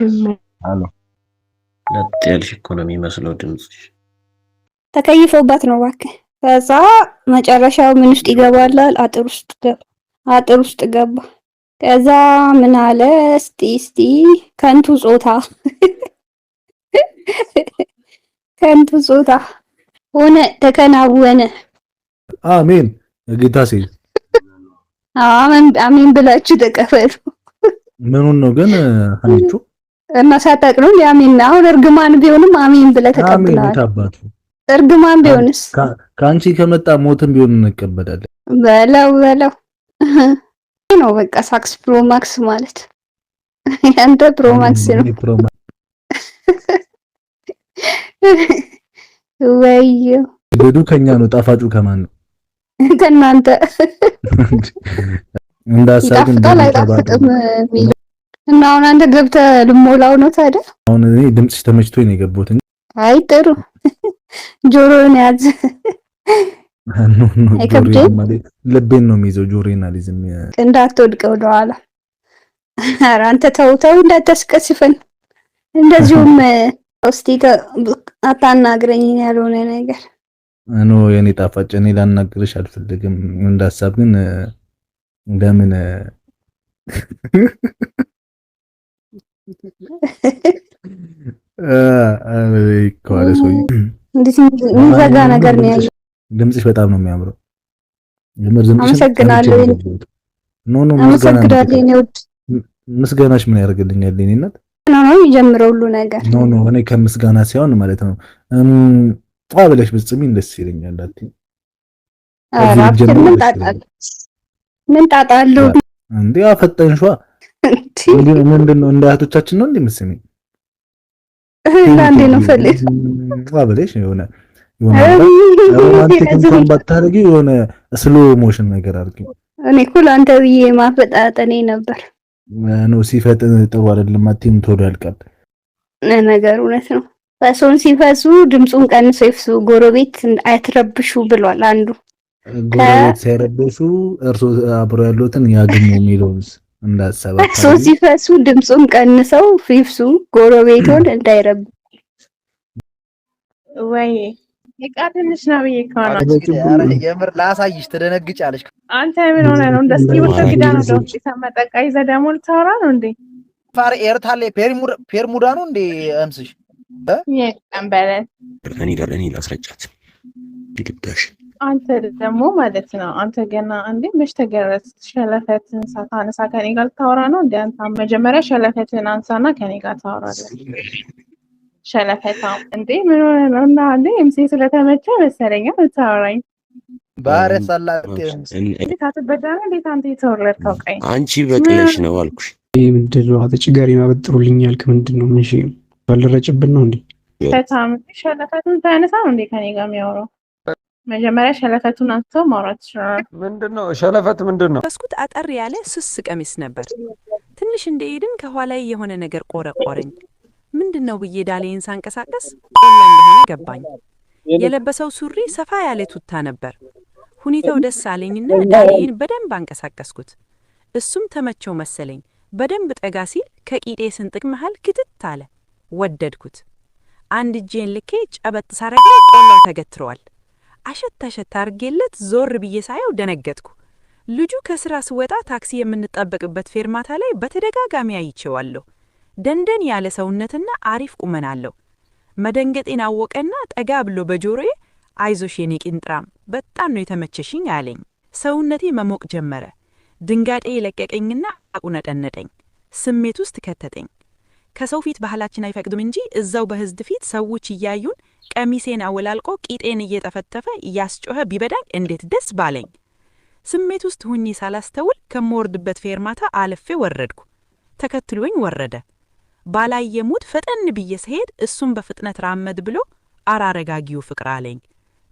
አሎ ለጤልሽ እኮ ነው የሚመስለው ድምጽሽ። ተከይፎባት ነው እባክህ። ከዛ መጨረሻው ምን ውስጥ ይገባላል? አጥር ውስጥ ገባ። ከዛ ምን አለ? እስቲ ከንቱ ጾታ ከንቱ ጾታ ሆነ ተከናወነ። አሜን ጌታ ሲል አሜን ብላችሁ ተቀበሉ። ምኑን ነው ግን አንቺ እና ሳታቅሩን አሜን። አሁን እርግማን ቢሆንም አሜን ብለህ ተቀብለሃል። አሜን ታባቱ እርግማን ቢሆንስ ካንቺ ከመጣ ሞትም ቢሆን እንቀበላለን። በለው ነው በቃ ሳክስ ፕሮ ማክስ ማለት ያንተ ፕሮ ማክስ ነው። ወይዬ ደዱ ከኛ ነው፣ ጣፋጩ ከማን ነው? ከናንተ እንዳሳግን አይጣፍጥም እና አሁን አንተ ገብተህ ልሞላው ነው ታዲያ። አሁን እኔ ድምጽሽ ተመችቶኝ ነው የገባሁት። አይ ጥሩ ጆሮን ያዝ። ልቤን ነው የሚይዘው ጆሮዬን አልይዝም። እንዳትወድቅ ወደኋላ። ኧረ አንተ ተው እንዳታስቀስፈን። እንደዚሁም እስቲ አታናግረኝ ያልሆነ ነገር እኖ የኔ ጣፋጭ፣ እኔ ላናግርሽ አልፈልግም። እንዳሳብ ግን ለምን የሚዘጋ ነገር ነው ያለው። ድምጽሽ በጣም ነው የሚያምረው። አመሰግናለሁ። ምስጋናሽ ምን ያደርግልኛል? የኔ እናት ነው የሚጀምረው ሁሉ ነገር። እኔ ከምስጋና ሳይሆን ማለት ነው ብለሽ ብትጽሚኝ ደስ ይለኛል። ምን ጣጣ አለው እንዴ? አፈጠንሿ ምንድነው? እንደ አያቶቻችን ነው እንደምትስሚኝ እንዴ ነው ፈልግ ብለሽ የሆነ ሮማንቲክ እንኳን ባታረጊ የሆነ ስሎ ሞሽን ነገር አድርጊ። እኔ እኮ ለአንተ ብዬ ማፈጣጠኔ ነበር ነው። ሲፈጥን ጥሩ አይደለም። አትይም ቶሎ ያልቃል ነገር። እውነት ነው። ፈሶን ሲፈሱ ድምጹን ቀንሰው ይፍሱ፣ ጎረቤት አይትረብሹ ብሏል አንዱ። ጎረቤት ሳይረብሹ እርሶ አብሮ ያሉትን ያግሙ የሚለውስ እንዳሰባ። ፈሶን ሲፈሱ ድምጹን ቀንሰው ይፍሱ፣ ጎረቤቱን እንዳይረብሹ። ወይ የቃተንሽ ነው ይካና የምር ላሳይሽ ትደነግጫለሽ። አንተ ምን ሆነ ነው እንደዚህ ወተግዳ ነው ደውጭ ተመጠቃ ይዘ ደሞ ልታወራ ነው እንዴ? ፋር ኤርታሌ ፔርሙዳ ነው እንዴ አምስሽ የቀንበለ እኔ ላስረጫት ይግብዳሽ። አንተ ደግሞ ማለት ነው አንተ ገና እንዴ መች ተገረዝ ሸለፈትን ሳታነሳ ከኔ ጋር ልታወራ ነው እንዴ? አንተ መጀመሪያ ሸለፈትን አንሳና ከኔ ጋር ታወራለህ። ሸለፈታ እንዴ ምን ሆነ ነው? እና እንዴ ኤምሲ ስለተመቸ መሰለኝ ልታወራኝ ባረ ሰላክ እንዴ ታተበዳና እንዴ አንተ የተወለድከው ቀይ አንቺ በቅለሽ ነው አልኩሽ። ምንድነው አትጭጋሪ ማበጥሩልኛል? ከምንድነው ምንሽ ባልረጭብን ነው እንዴ? ፈታም ሸለፈቱን ታነሳ ነው እንዴ ከኔ ጋር የሚያወራው? መጀመሪያ ሸለፈቱን አንተ ማውራት ይችላል። ምንድነው ሸለፈት? ምንድነው? በስኩት አጠር ያለ ስስ ቀሚስ ነበር። ትንሽ እንደሄድን ከኋላዬ የሆነ ነገር ቆረቆረኝ። ምንድነው ብዬ ዳሌን ሳንቀሳቀስ ቆላ እንደሆነ ገባኝ። የለበሰው ሱሪ ሰፋ ያለ ቱታ ነበር። ሁኔታው ደስ አለኝና ዳሌን በደንብ አንቀሳቀስኩት። እሱም ተመቸው መሰለኝ። በደንብ ጠጋ ሲል ከቂጤ ስንጥቅ መሃል ክትት አለ። ወደድኩት። አንድ እጄን ልኬ ጨበጥ ሳረገው ቆላው ተገትሯል። አሸት አርጌለት ዞር ብዬ ሳየው ደነገጥኩ። ልጁ ከስራ ስወጣ ታክሲ የምንጠብቅበት ፌርማታ ላይ በተደጋጋሚ አይቼዋለሁ። ደንደን ያለ ሰውነትና አሪፍ ቁመና አለው። መደንገጤን አወቀና ጠጋ ብሎ በጆሮዬ አይዞሽ የኔ ቂንጥራም በጣም ነው የተመቸሽኝ አለኝ። ሰውነቴ መሞቅ ጀመረ። ድንጋጤ ለቀቀኝና አቁነጠነጠኝ። ስሜት ውስጥ ከተተኝ። ከሰው ፊት ባህላችን አይፈቅድም እንጂ እዛው በህዝብ ፊት ሰዎች እያዩን ቀሚሴን አወላልቆ ቂጤን እየጠፈተፈ እያስጮኸ ቢበዳኝ እንዴት ደስ ባለኝ። ስሜት ውስጥ ሁኚ ሳላስተውል ከመወርድበት ፌርማታ አለፌ ወረድኩ። ተከትሎኝ ወረደ። ባላየሙት ፈጠን ብዬ ስሄድ እሱም በፍጥነት ራመድ ብሎ አራረጋጊው ፍቅር አለኝ።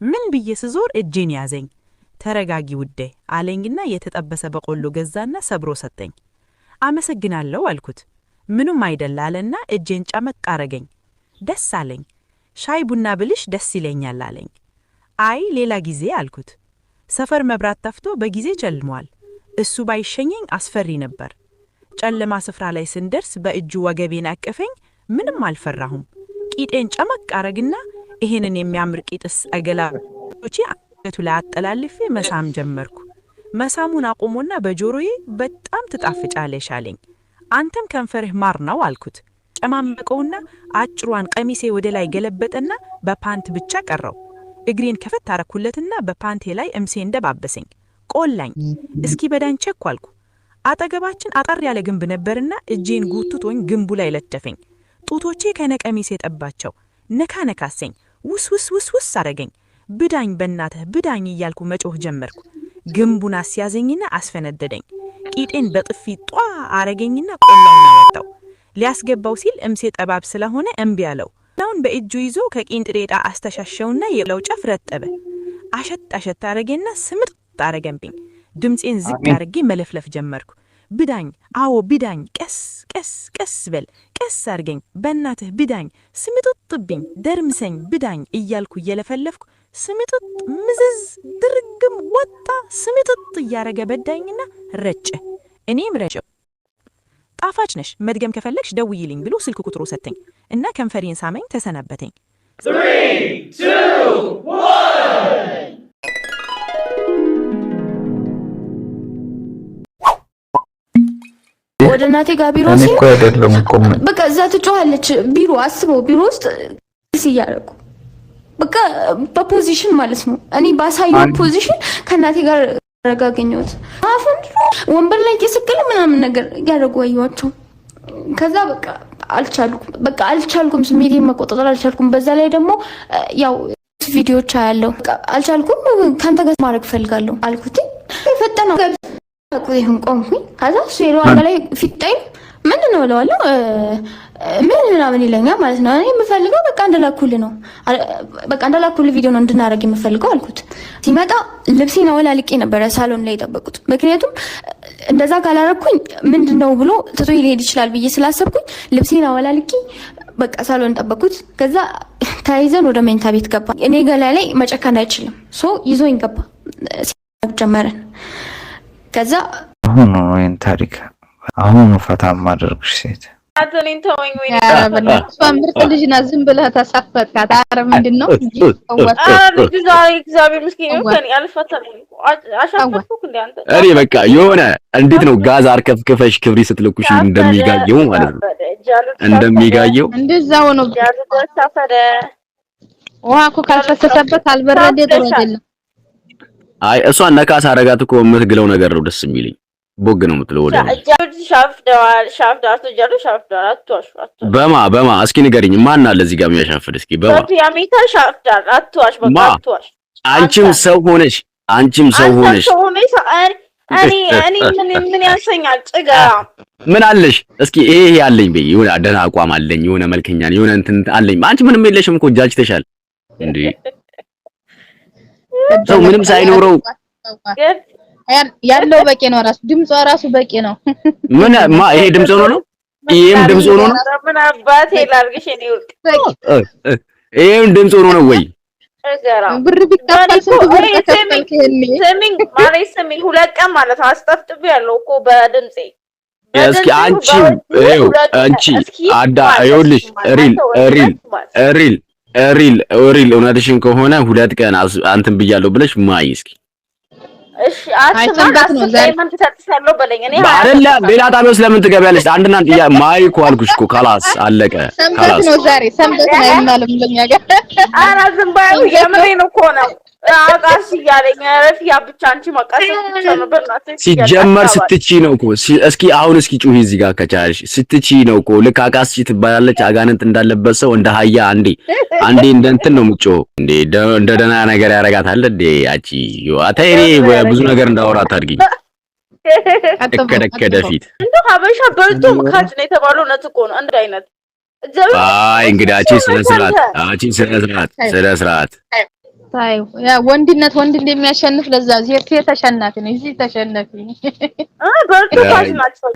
ምን ብዬ ስዞር እጄን ያዘኝ። ተረጋጊ ውዴ አለኝና የተጠበሰ በቆሎ ገዛና ሰብሮ ሰጠኝ። አመሰግናለሁ አልኩት። ምንም አይደላለና እጄን ጨመቅ አረገኝ። ደስ አለኝ። ሻይ ቡና ብልሽ ደስ ይለኛል አለኝ። አይ ሌላ ጊዜ አልኩት። ሰፈር መብራት ጠፍቶ በጊዜ ጨልሟል። እሱ ባይሸኘኝ አስፈሪ ነበር። ጨለማ ስፍራ ላይ ስንደርስ በእጁ ወገቤን አቀፈኝ። ምንም አልፈራሁም። ቂጤን ጨመቅ አረግና ይሄንን የሚያምር ቂጥስ አገላጮቼ አንገቱ ላይ አጠላልፌ መሳም ጀመርኩ። መሳሙን አቆሞና በጆሮዬ በጣም ትጣፍጫለሽ አለኝ። አንተም ከንፈርህ ማር ነው አልኩት። ጨማመቀውና አጭሯን ቀሚሴ ወደ ላይ ገለበጠና በፓንት ብቻ ቀረው። እግሬን ከፈት አረኩለትና በፓንቴ ላይ እምሴ እንደባበሰኝ ቆላኝ። እስኪ በዳን ቸኳልኩ። አጠገባችን አጠር ያለ ግንብ ነበርና እጄን ጉትቶኝ ግንቡ ላይ ለጠፈኝ። ጡቶቼ ከነቀሚሴ ጠባቸው። ነካ ነካሰኝ። ውስ አረገኝ። ብዳኝ በእናትህ ብዳኝ እያልኩ መጮህ ጀመርኩ። ግንቡን አስያዘኝና አስፈነደደኝ። ቂጤን በጥፊ ጧ አረገኝና ቆላውን አወጣው። ሊያስገባው ሲል እምሴ ጠባብ ስለሆነ እምቢ አለው። አሁን በእጁ ይዞ ከቂንጥሬጣ አስተሻሸውና የለው ጨፍ ረጠበ። አሸት አረገና ስምጥ አረገንብኝ። ድምጼን ዝቅ አርጌ መለፍለፍ ጀመርኩ። ብዳኝ፣ አዎ ብዳኝ፣ ቀስ በል፣ ቀስ አርገኝ፣ በእናትህ ብዳኝ፣ ስምጥጥብኝ፣ ደርምሰኝ፣ ብዳኝ እያልኩ እየለፈለፍኩ ስምጥጥ ምዝዝ ድርግም ወጣ። ስምጥጥ እያረገ በዳኝና ረጨ። እኔም ረጨው። ጣፋጭ ነሽ፣ መድገም ከፈለግሽ ደውይልኝ ብሎ ስልክ ቁጥሩ ሰጠኝ እና ከንፈሬን ሳመኝ፣ ተሰናበተኝ። 3 2 1 ወደ እናቴ ጋር ቢሮ እኔ እኮ አይደለም ቆም በቃ እዛ ትጮሃለች። ቢሮ አስበው፣ ቢሮ ውስጥ ሲያረቁ በቃ በፖዚሽን ማለት ነው። እኔ ባሳየው ፖዚሽን ከእናቴ ጋር ረጋገኘሁት። አሁን ወንበር ላይ እየሰቀለ ምናምን ነገር ያደርጉ አየኋቸው። ከዛ በቃ አልቻልኩም፣ ስሜቴን መቆጣጠር አልቻልኩም። በዛ ላይ ደግሞ ያው ቪዲዮዎች አያለው። አልቻልኩም። ካንተ ጋር ማድረግ ፈልጋለሁ አልኩት። ፈጠነው ይሁን ቆምኩኝ። ከዛ ሴሎ ላይ ፊታይ ምንድነው እለዋለሁ። ምን ምናምን ይለኛል ማለት ነው። እኔ የምፈልገው በቃ እንደላኩልህ ቪዲዮ ነው እንድናረግ የምፈልገው አልኩት። ሲመጣ ልብሴን አወላልቄ ነበረ ሳሎን ላይ የጠበቁት። ምክንያቱም እንደዛ ካላረኩኝ ምንድነው ብሎ ትቶ ሊሄድ ይችላል ብዬ ስላሰብኩኝ ልብሴን አወላልቄ በቃ ሳሎን ጠበቁት። ከዛ ተያይዘን ወደ መኝታ ቤት ገባ። እኔ ገላ ላይ መጨከን አይችልም። ሶ ይዞኝ ገባ። ጀመረን። ከዛ አሁን ነው ወይን ታሪክ አሁን ፈታ ማድረግሽ ሴት አዘኔን ተወኝ ወይ ምርጥ ልጅ ናት። ዝም ብለህ ተሳፈጥካት። ኧረ ምንድነው እግዚአብሔር ምስኪን ነው። ከኔ አልፈታም አሻፈጥኩ እንደ አንተ እኔ በቃ የሆነ እንዴት ነው ጋዝ አርከፍክፈሽ ክብሪ ስትልኩሽ እንደሚጋየው ማለት ነው። እንደሚጋየው እንደዛው ነው። ውሃ እኮ ካልፈሰሰበት አልበረደ ጥሩ አይደለም። አይ እሷን ነካስ አረጋት እኮ የምትግለው ነገር ነው ደስ የሚልኝ። ቦግ ነው የምትለው ወደ በማ እስኪ ንገሪኝ፣ ማን አለ እዚህ ጋር የሚያሻፍድ? እስኪ በማ አንቺም ሰው ሆነሽ እኔ ምን ያንሰኛል? ጭጋ ምን አለሽ? እስኪ ይሄ ያለኝ በይ የሆነ ደህና አቋም አለኝ፣ የሆነ መልከኛ የሆነ እንትን አለኝ። አንቺ ምንም የለሽም እኮ ጃጅተሻል እንዴ? ሰው ምንም ሳይኖረው ያለው በቂ ነው። ድምጿ ራሱ በቂ ነው። ይሄ ድምጽ ነው። ይሄም ድምጽ ነው። ምን አባቴ ላርግሽ? እኔ ይሄም ድምጽ ነው ወይ? ብር ቢከፈል ስንት ብር ተከፈልክ? ስሚኝ 2 ቀን ማለት አስጠፍጥብ ያለው እኮ በድምጼ። እስኪ አንቺ አዳ ይኸውልሽ ሪል እውነትሽን ከሆነ 2 ቀን አንተን ብያለሁ ብለሽ ማይ እስኪ እሺ አትሰማት ነው ዛሬ ምን ተሰጥቻለሁ በለኝ። እኔ አይደለም ሌላ ጣቢያው ስለምን ትገቢያለሽ? አንድና ማይ እኮ አልኩሽ እኮ ካላስ አለቀ። ሰንበት ነው ዛሬ ሰንበት ነው እናለም ለኛ ጋር አራ ዝም ባዩ የምሬን እኮ ነው። አቃስ ይያለኝ ረፊያ ብቻ አንቺ መቀሰስ ብቻ ነው በእናትሽ። ሲጀመር ስትቺ ነው እኮ እስኪ አሁን እስኪ ጩሂ እዚህ ጋር ከቻልሽ ስትቺ ነው እኮ ልክ አቃስ ትባላለች። አጋንንት እንዳለበት ሰው እንደ ሀያ አንዴ እንደ እንትን ነው የምትጮህ እንዴ? እንደ ደህና ነገር ያረጋታል እንዴ? ያቺ አታይኔ ብዙ ነገር እንዳወራት አድርጊኝ። ከደከደ ፊት እንደው ሀበሻ በልቶ ምካጭ ነው የተባለው እውነት እኮ ነው። አንድ አይነት አይ እንግዲህ ስነ ስርዓት ታዩ ያ ወንድነት ወንድ እንደሚያሸንፍ ለዛ ሴት ተሸናፊ ነው። እዚህ ተሸናፊ በልቶ ካጭ ናቸው።